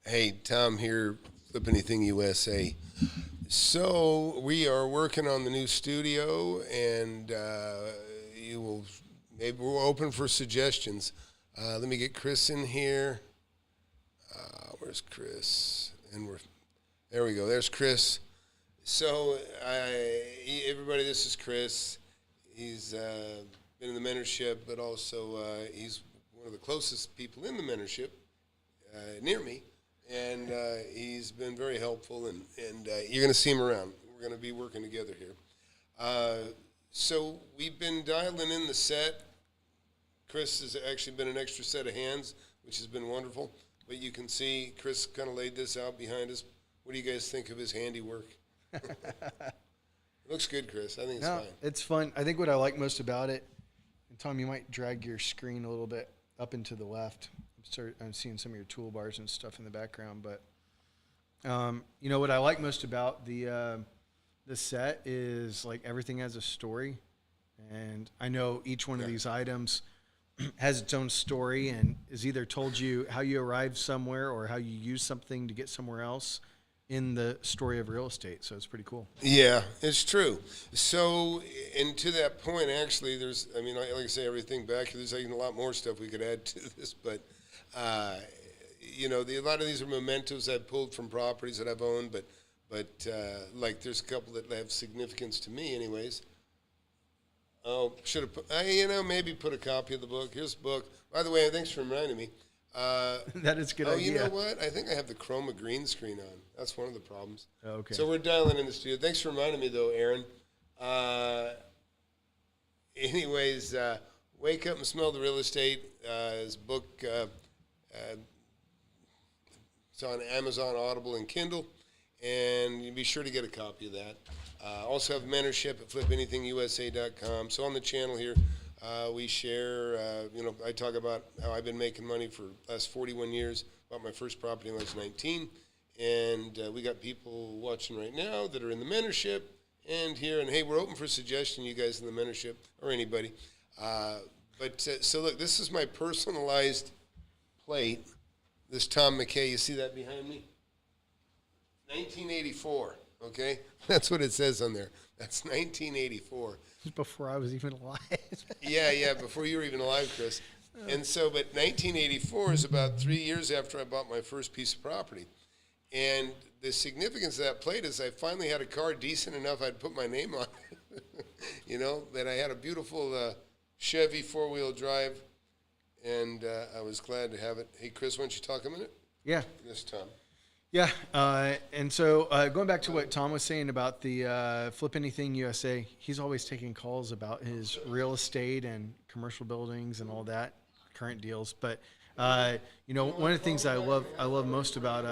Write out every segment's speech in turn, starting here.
Hey, Tom here, FlipAnythingUSA. So we are working on the new studio, and you will maybe we're open for suggestions. Let me get Chris in here. Where's Chris? And there we go. There's Chris. So everybody, this is Chris. He's been in the mentorship, but also he's one of the closest people in the mentorship near me. And he's been very helpful, and you're going to see him around. We're going to be working together here. So we've been dialing in the set. Chris has actually been an extra set of hands, which has been wonderful. But you can see Chris kind of laid this out behind us. What do you guys think of his handiwork? It looks good, Chris. I think it's fine. It's fun. I think what I like most about it, and Tom, you might drag your screen a little bit up and to the left. I'm seeing some of your toolbars and stuff in the background, but you know what I like most about the set is like everything has a story, and I know each one of these items has its own story and is either told you how you arrived somewhere or how you use something to get somewhere else in the story of real estate. So it's pretty cool. Yeah, it's true. So, and to that point, actually, there's, I mean, like I say, everything back here, there's like a lot more stuff we could add to this, but you know, a lot of these are mementos I've pulled from properties that I've owned, but like there's a couple that have significance to me anyways. Oh, should have put, you know, maybe put a copy of the book. Here's the book. By the way, thanks for reminding me. That is a good idea. You know what? I think I have the chroma green screen on. That's one of the problems. Okay. So we're dialing in the studio. Thanks for reminding me, though, Aaron. Anyways, Wake Up and Smell the Real Estate. His book, it's on Amazon, Audible, and Kindle. And you be sure to get a copy of that. Also have mentorship at FlipAnythingUSA.com. So on the channel here, we share, you know, I talk about how I've been making money for the last 41 years. Bought my first property when I was 19. And we got people watching right now that are in the mentorship and here. And, hey, we're open for suggestion, you guys in the mentorship or anybody. So, look, this is my personalized plate. This Tom McKay, you see that behind me? 1984, okay? That's what it says on there. That's 1984. Before I was even alive. Yeah, before you were even alive, Chris. And so, but 1984 is about 3 years after I bought my first piece of property. And the significance of that plate is I finally had a car decent enough I'd put my name on it. You know, that I had a beautiful Chevy four-wheel drive, and I was glad to have it. Hey, Chris, why don't you talk a minute? Yeah. Yes, Tom. Yeah, and so going back to what Tom was saying about the Flip Anything USA, he's always taking calls about his real estate and commercial buildings and all that, current deals. But you know, one of the things I love most about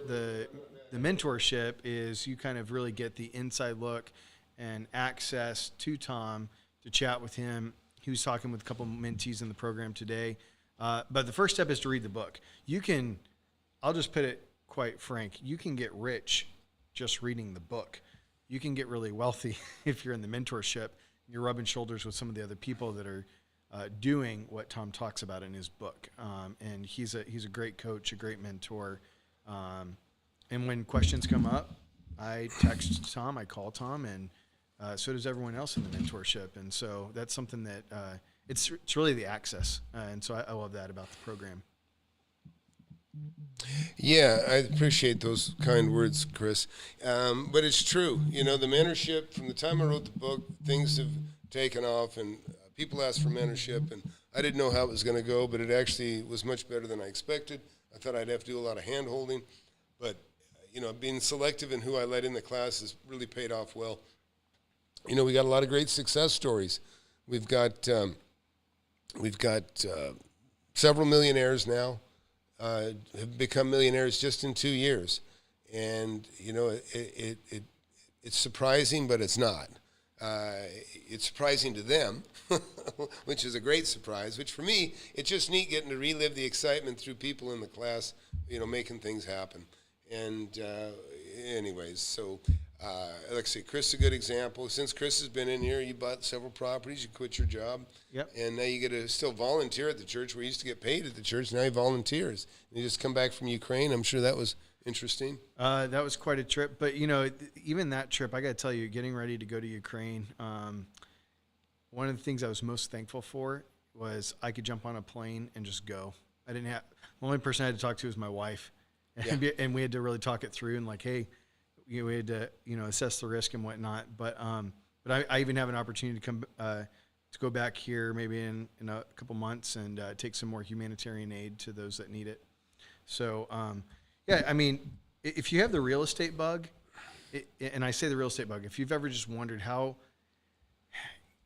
the mentorship is you kind of really get the inside look and access to Tom to chat with him. He was talking with a couple of mentees in the program today. But the first step is to read the book. You can, I'll just put it quite frank, you can get rich just reading the book. You can get really wealthy if you're in the mentorship. You're rubbing shoulders with some of the other people that are doing what Tom talks about in his book. And he's a great coach, a great mentor. And when questions come up, I text Tom, I call Tom, and so does everyone else in the mentorship. And so that's something that it's really the access. And so I love that about the program. Yeah, I appreciate those kind words, Chris. But it's true. You know, the mentorship, from the time I wrote the book, things have taken off, and people ask for mentorship, and I didn't know how it was going to go, but it actually was much better than I expected. I thought I'd have to do a lot of hand-holding, but, you know, being selective in who I let in the class has really paid off well. You know, we got a lot of great success stories. We've got several millionaires now. Have become millionaires just in 2 years, and you know it's surprising, but it's not. It's surprising to them, which is a great surprise. Which for me, it's just neat getting to relive the excitement through people in the class, you know, making things happen. And anyways, so Like I say, Chris is a good example. Since Chris has been in here, you bought several properties, you quit your job, Yep. and now you get to still volunteer at the church. We used to get paid at the church, now he volunteers. And you just come back from Ukraine. I'm sure that was interesting. That was quite a trip. But, even that trip, I got to tell you, getting ready to go to Ukraine, one of the things I was most thankful for was I could jump on a plane and just go. The only person I had to talk to was my wife. And we had to really talk it through and hey, we had to, assess the risk and whatnot. But I even have an opportunity to come to go back here maybe in a couple months and take some more humanitarian aid to those that need it. So, if you have the real estate bug, and I say the real estate bug, if you've ever just wondered how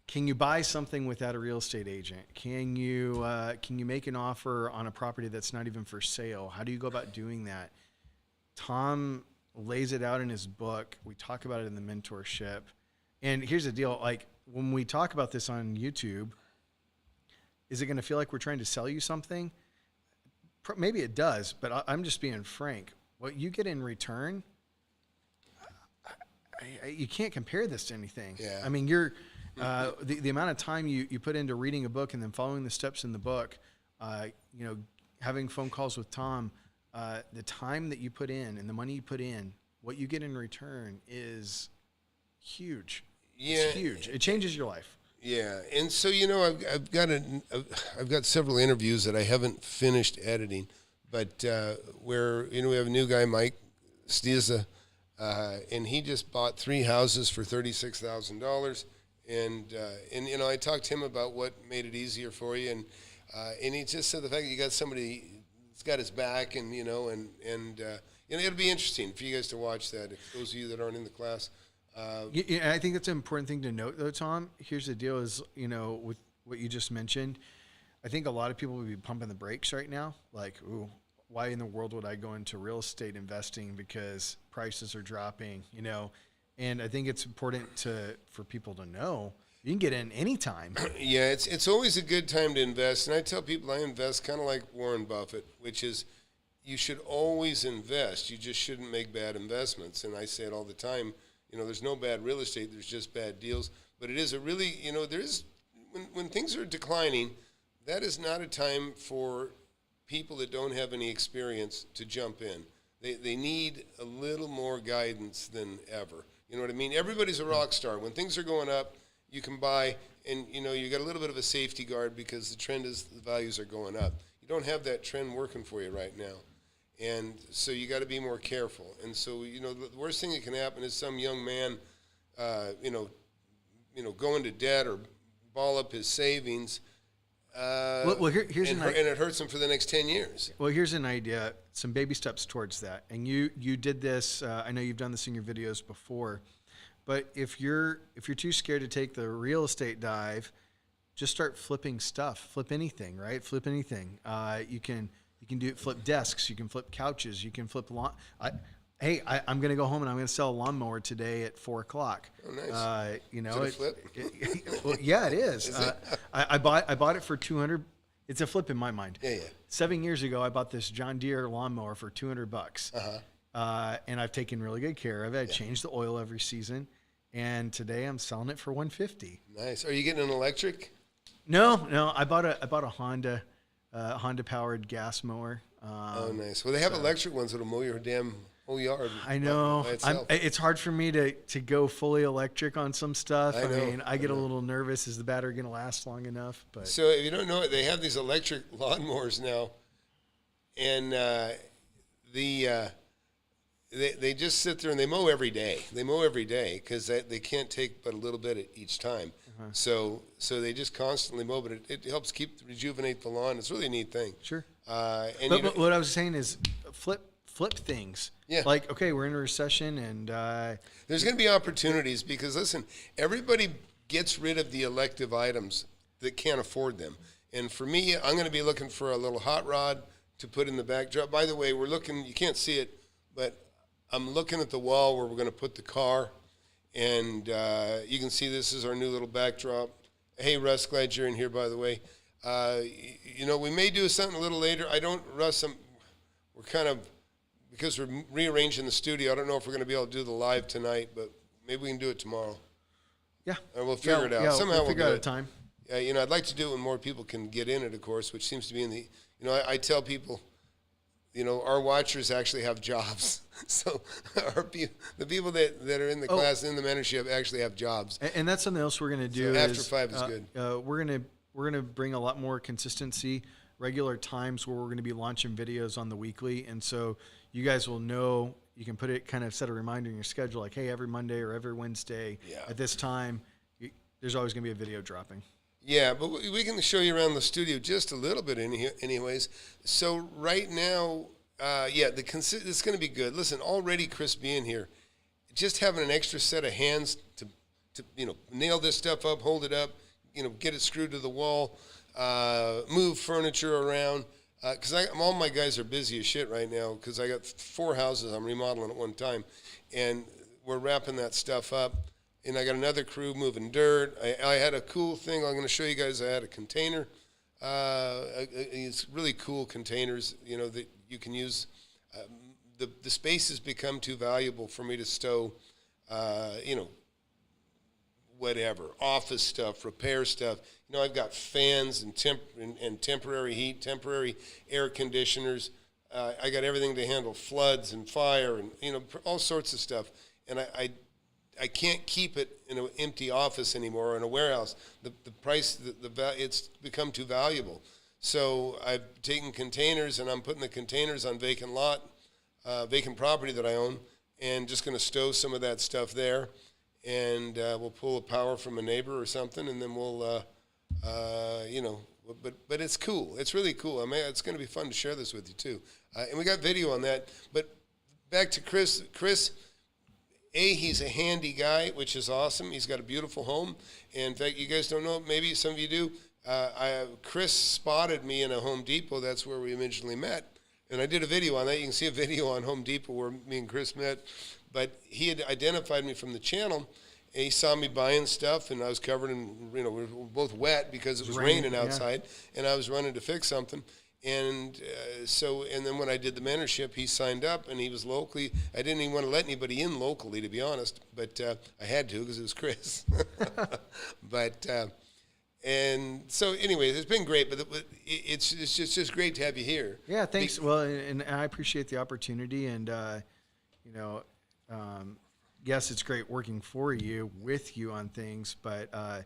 can you buy something without a real estate agent? Can you make an offer on a property that's not even for sale? How do you go about doing that? Tom lays it out in his book. We talk about it in the mentorship. And here's the deal. When we talk about this on YouTube, is it going to feel like we're trying to sell you something? Maybe it does, but I'm just being frank. What you get in return, you can't compare this to anything. Yeah. I mean, you're the amount of time you put into reading a book and then following the steps in the book, having phone calls with Tom, the time that you put in and the money you put in, what you get in return is huge. Yeah. It's huge. It changes your life. Yeah, and so I've got several interviews that I haven't finished editing, but where we have a new guy, Mike Stiza, and he just bought 3 houses for $36,000, and I talked to him about what made it easier for you, and he just said the fact that you got somebody that's got his back, and it'll be interesting for you guys to watch that. If those of you that aren't in the class. I think that's an important thing to note, though, Tom. Here's the deal is, with what you just mentioned, I think a lot of people would be pumping the brakes right now. Ooh, why in the world would I go into real estate investing because prices are dropping, And I think it's important for people to know you can get in anytime. Yeah, it's always a good time to invest. And I tell people I invest kind of like Warren Buffett, which is you should always invest. You just shouldn't make bad investments. And I say it all the time. There's no bad real estate. There's just bad deals. But it is a really, when things are declining, that is not a time for people that don't have any experience to jump in. They need a little more guidance than ever. You know what I mean? Everybody's a rock star. When things are going up, you can buy, and you got a little bit of a safety guard because the trend is the values are going up. You don't have that trend working for you right now. And so you got to be more careful. And so, the worst thing that can happen is some young man, go into debt or ball up his savings. And it hurts him for the next 10 years. Well, here's an idea, some baby steps towards that. And you did this. I know you've done this in your videos before. But if you're too scared to take the real estate dive, just start flipping stuff. Flip anything, right? Flip anything. You can flip desks. You can flip couches. You can flip lawn. I'm going to go home and I'm going to sell a lawnmower today at 4:00. Oh, nice. Is it a flip? Well, yeah, it is. I bought it for $200. It's a flip in my mind. Yeah. 7 years ago, I bought this John Deere lawnmower for $200. And I've taken really good care of it. I changed the oil every season, and today I'm selling it for $150. Nice. Are you getting an electric? No. I bought a Honda powered gas mower. Oh, nice. Well, they have electric ones that'll mow your damn whole yard. I know. It's hard for me to go fully electric on some stuff. I get a little nervous. Is the battery going to last long enough? But so if you don't know it, they have these electric lawnmowers now, and they just sit there and they mow every day. They mow every day because they can't take but a little bit at each time. So they just constantly mow, but it helps rejuvenate the lawn. It's really a neat thing. Sure. But what I was saying is flip things. Yeah. Okay, we're in a recession, and there's going to be opportunities because, listen, everybody gets rid of the elective items that can't afford them. And for me, I'm going to be looking for a little hot rod to put in the backdrop. By the way, we're looking, you can't see it, but I'm looking at the wall where we're going to put the car. And you can see this is our new little backdrop. Hey, Russ, glad you're in here, by the way. We may do something a little later. Russ, we're kind of because we're rearranging the studio, I don't know if we're going to be able to do the live tonight, but maybe we can do it tomorrow. Yeah. And we'll figure it out. Yeah, Somehow we'll figure do out a it. time. Yeah, I'd like to do it when more people can get in it, of course, which seems to be in the, I tell people, our watchers actually have jobs. So the people that are in the class, in the mentorship, actually have jobs. And that's something else we're going to do. So after 5 is good. We're going to bring a lot more consistency, regular times where we're going to be launching videos on the weekly. And so you guys will know, you can put it, kind of set a reminder in your schedule, like, hey, every Monday or every Wednesday at this time, there's always going to be a video dropping. Yeah, but we can show you around the studio just a little bit anyways. So right now, it's going to be good. Listen, already Chris being here, just having an extra set of hands to nail this stuff up, hold it up, get it screwed to the wall, move furniture around. Because all my guys are busy as shit right now because I got 4 houses I'm remodeling at one time, and we're wrapping that stuff up. And I got another crew moving dirt. I had a cool thing I'm going to show you guys. I had a container. It's really cool containers, that you can use. The space has become too valuable for me to stow, whatever, office stuff, repair stuff. I've got fans and temporary heat, temporary air conditioners. I got everything to handle floods and fire and, all sorts of stuff. And I can't keep it in an empty office anymore or in a warehouse. The price, it's become too valuable. So I've taken containers and I'm putting the containers on vacant property that I own, and just going to stow some of that stuff there. And we'll pull a power from a neighbor or something, and then we'll, but it's cool. It's really cool. I mean, it's going to be fun to share this with you too. And we got video on that. But back to Chris. Chris, he's a handy guy, which is awesome. He's got a beautiful home. And in fact, you guys don't know, maybe some of you do. Chris spotted me in a Home Depot. That's where we originally met. And I did a video on that. You can see a video on Home Depot where me and Chris met. But he had identified me from the channel, and he saw me buying stuff, and I was covered in, we were both wet because it was raining outside, and I was running to fix something. And and then when I did the mentorship, he signed up, and he was locally. I didn't even want to let anybody in locally, to be honest, but I had to because it was Chris. And so, anyways, it's been great, but it's just great to have you here. Yeah, thanks. Well, and I appreciate the opportunity, and yes, it's great working with you on things, but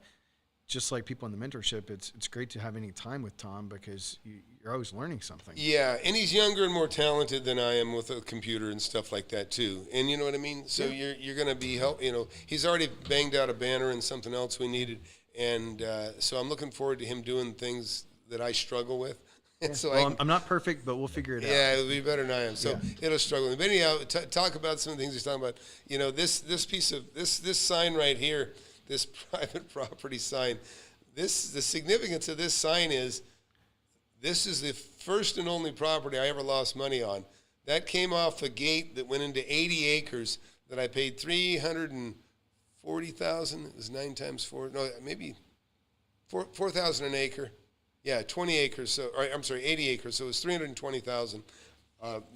just like people in the mentorship, it's great to have any time with Tom because you're always learning something. Yeah, and he's younger and more talented than I am with a computer and stuff like that too. And you know what I mean? So you're going to be he's already banged out a banner and something else we needed, and so I'm looking forward to him doing things that I struggle with. Yeah. So I'm not perfect, but we'll figure it out. Yeah, it'll be better than I am. So it'll struggle. But anyhow, talk about some of the things he's talking about. This piece of this sign right here, this private property sign. The significance of this sign is this is the first and only property I ever lost money on. That came off a gate that went into 80 acres that I paid $340,000. It was 9 times 4. No, maybe 4,000 an acre. Yeah, 20 acres. So, I'm sorry, 80 acres. So it was $320,000.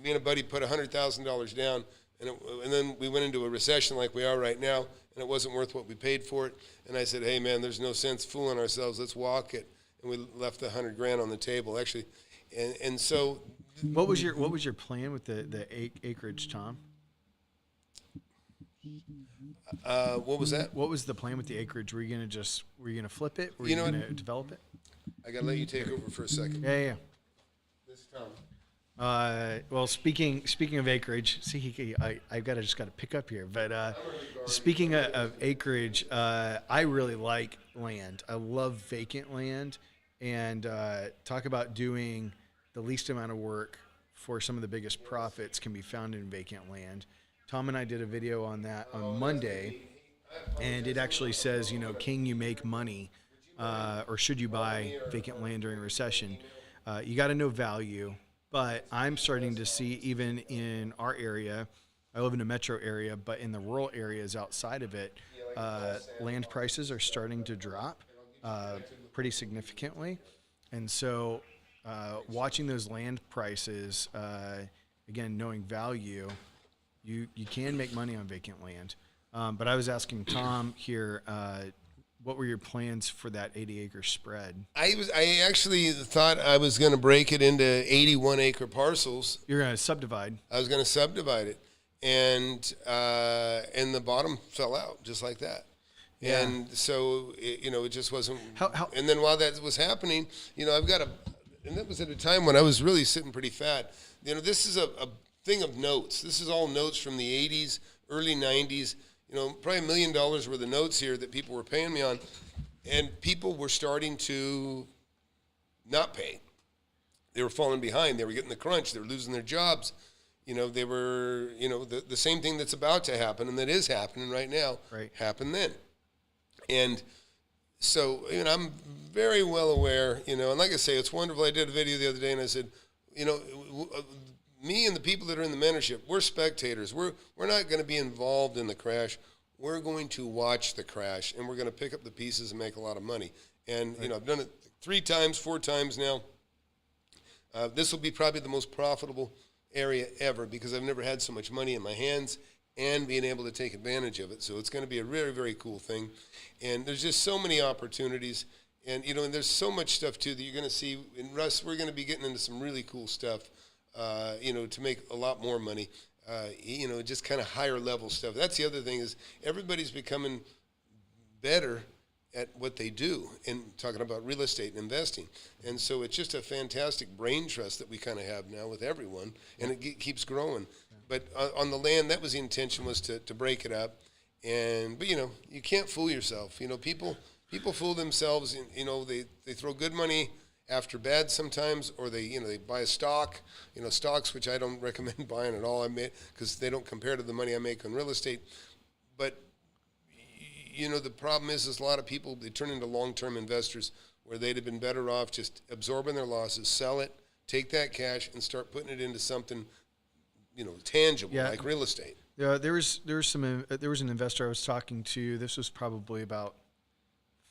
Me and a buddy put $100,000 down, and then we went into a recession like we are right now, and it wasn't worth what we paid for it. And I said, hey man, there's no sense fooling ourselves. Let's walk it. And we left the $100,000 on the table, actually. And so, what was your plan with the acreage, Tom? What was that? What was the plan with the acreage? Were you gonna flip it? Were you gonna develop it? I gotta let you take over for a second. Yeah. This is Tom. Well, speaking of acreage, I've got to pick up here. But speaking of acreage, I really like land. I love vacant land, and talk about doing the least amount of work for some of the biggest profits can be found in vacant land. Tom and I did a video on that on Monday, and it actually says, can you make money, or should you buy vacant land during a recession? You got to know value. But I'm starting to see, even in our area, I live in a metro area, but in the rural areas outside of it, land prices are starting to drop pretty significantly. And so watching those land prices again, knowing value, you can make money on vacant land. But I was asking Tom here, what were your plans for that 80-acre spread? I actually thought I was going to break it into 81-acre parcels. You're going to subdivide. I was going to subdivide it, and the bottom fell out just like that. Yeah. And so it just wasn't. How? And then while that was happening, I've got and that was at a time when I was really sitting pretty fat. This is a thing of notes. This is all notes from the 80s, early 90s. Probably $1 million worth of notes here that people were paying me on, and people were starting to not pay. They were falling behind. They were getting the crunch. They were losing their jobs. They were, the same thing that's about to happen and that is happening right now happened then. And so, I'm very well aware, and like I say, it's wonderful. I did a video the other day and I said, me and the people that are in the mentorship, we're spectators. We're not going to be involved in the crash. We're going to watch the crash, and we're going to pick up the pieces and make a lot of money. And, I've done it 3 times, 4 times now. This will be probably the most profitable area ever because I've never had so much money in my hands and being able to take advantage of it. So it's going to be a very, very cool thing. And there's just so many opportunities. And, and there's so much stuff, too, that you're going to see. And, Russ, we're going to be getting into some really cool stuff, to make a lot more money, just kind of higher level stuff. That's the other thing is everybody's becoming better at what they do in talking about real estate and investing. And so it's just a fantastic brain trust that we kind of have now with everyone, and it keeps growing. But on the land, that was the intention, was to break it up. But, you can't fool yourself. People fool themselves. They throw good money after bad sometimes, or they buy a stock, stocks, which I don't recommend buying at all, because they don't compare to the money I make on real estate. But, the problem is a lot of people, they turn into long-term investors where they'd have been better off just absorbing their losses, sell it, take that cash, and start putting it into something, tangible, like real estate. Yeah, there was an investor I was talking to. This was probably about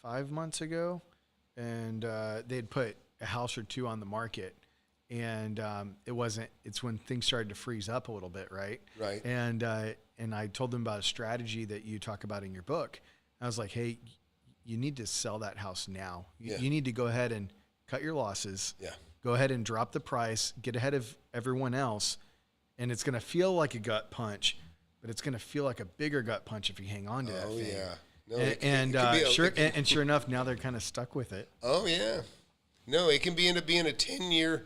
5 months ago, and they'd put a house or 2 on the market, and it's when things started to freeze up a little bit, right? Right. And I told them about a strategy that you talk about in your book. I was like, hey, you need to sell that house now. You need to go ahead and cut your losses. Yeah. Go ahead and drop the price, get ahead of everyone else, and it's going to feel like a gut punch, but it's going to feel like a bigger gut punch if you hang on to that thing. Oh, yeah. No, sure enough, now they're kind of stuck with it. Oh, yeah. No, it can end up being a 10-year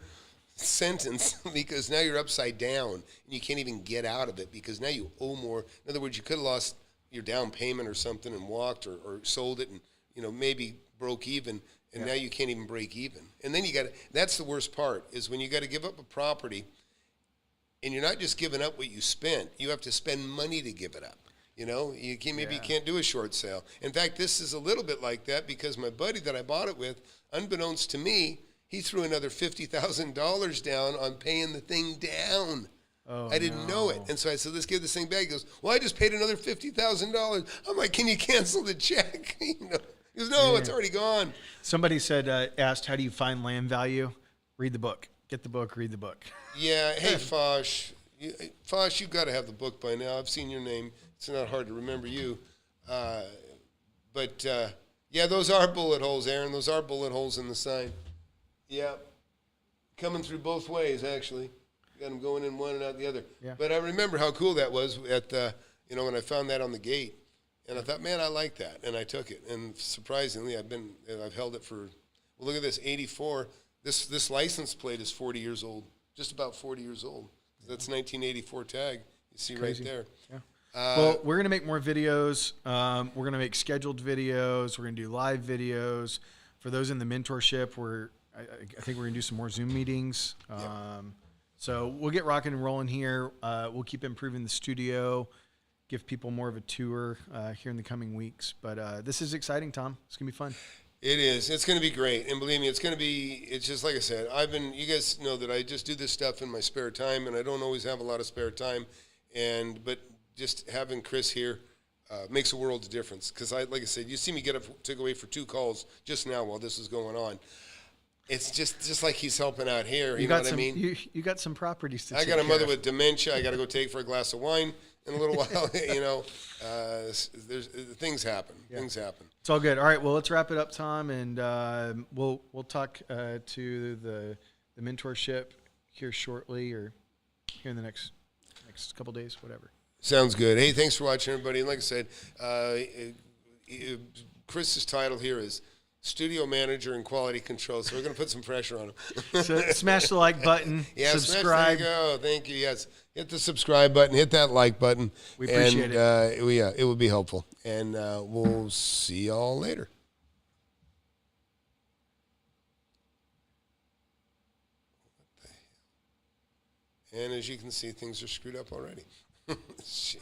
sentence because now you're upside down and you can't even get out of it because now you owe more. In other words, you could have lost your down payment or something and walked or sold it and, maybe broke even, and now you can't even break even. And then that's the worst part, is when you got to give up a property and you're not just giving up what you spent, you have to spend money to give it up. You can't do a short sale. In fact, this is a little bit like that because my buddy that I bought it with, unbeknownst to me, he threw another $50,000 down on paying the thing down. Oh, I didn't know it. And so I said, let's give this thing back. He goes, well, I just paid another $50,000. I'm like, can you cancel the check? He goes, no, it's already gone. Somebody asked, how do you find land value? Read the book. Get the book, read the book. Yeah. Hey, Fosh. Fosh, you've got to have the book by now. I've seen your name. It's not hard to remember you. But those are bullet holes, Aaron. Those are bullet holes in the sign. Yeah. Coming through both ways, actually. Got them going in one and out the other. Yeah. But I remember how cool that was at when I found that on the gate. And I thought, man, I like that. And I took it. And surprisingly, I've held it for, well, look at this, 84. This license plate is 40 years old, just about 40 years old. That's 1984 tag. You see right there. Yeah. Well, we're going to make more videos. We're going to make scheduled videos. We're going to do live videos. For those in the mentorship, I think we're going to do some more Zoom meetings. So we'll get rocking and rolling here. We'll keep improving the studio, give people more of a tour here in the coming weeks. But this is exciting, Tom. It's going to be fun. It is. It's going to be great. And believe me, it's just like I said, you guys know that I just do this stuff in my spare time, and I don't always have a lot of spare time. But just having Chris here makes a world of difference. Because like I said, you see me get up to go away for 2 calls just now while this is going on. It's just like he's helping out here. You know got what some, I mean? You got some properties to I take got a care mother of. with dementia. I got to go take for a glass of wine in a little while. You know, things happen. Yeah. Things happen. It's all good. All right. Well, let's wrap it up, Tom, and we'll talk to the mentorship here shortly, or here in the next couple days, whatever. Sounds good. Hey, thanks for watching, everybody. And like I said, Chris's title here is Studio Manager and Quality Control, so we're going to put some pressure on him. So smash the like button, Yeah, subscribe. There you go. Thank you. Yes, hit the subscribe button, hit that like button. We appreciate it. Yeah, it would be helpful. And we'll see y'all later. And as you can see, things are screwed up already. Shit.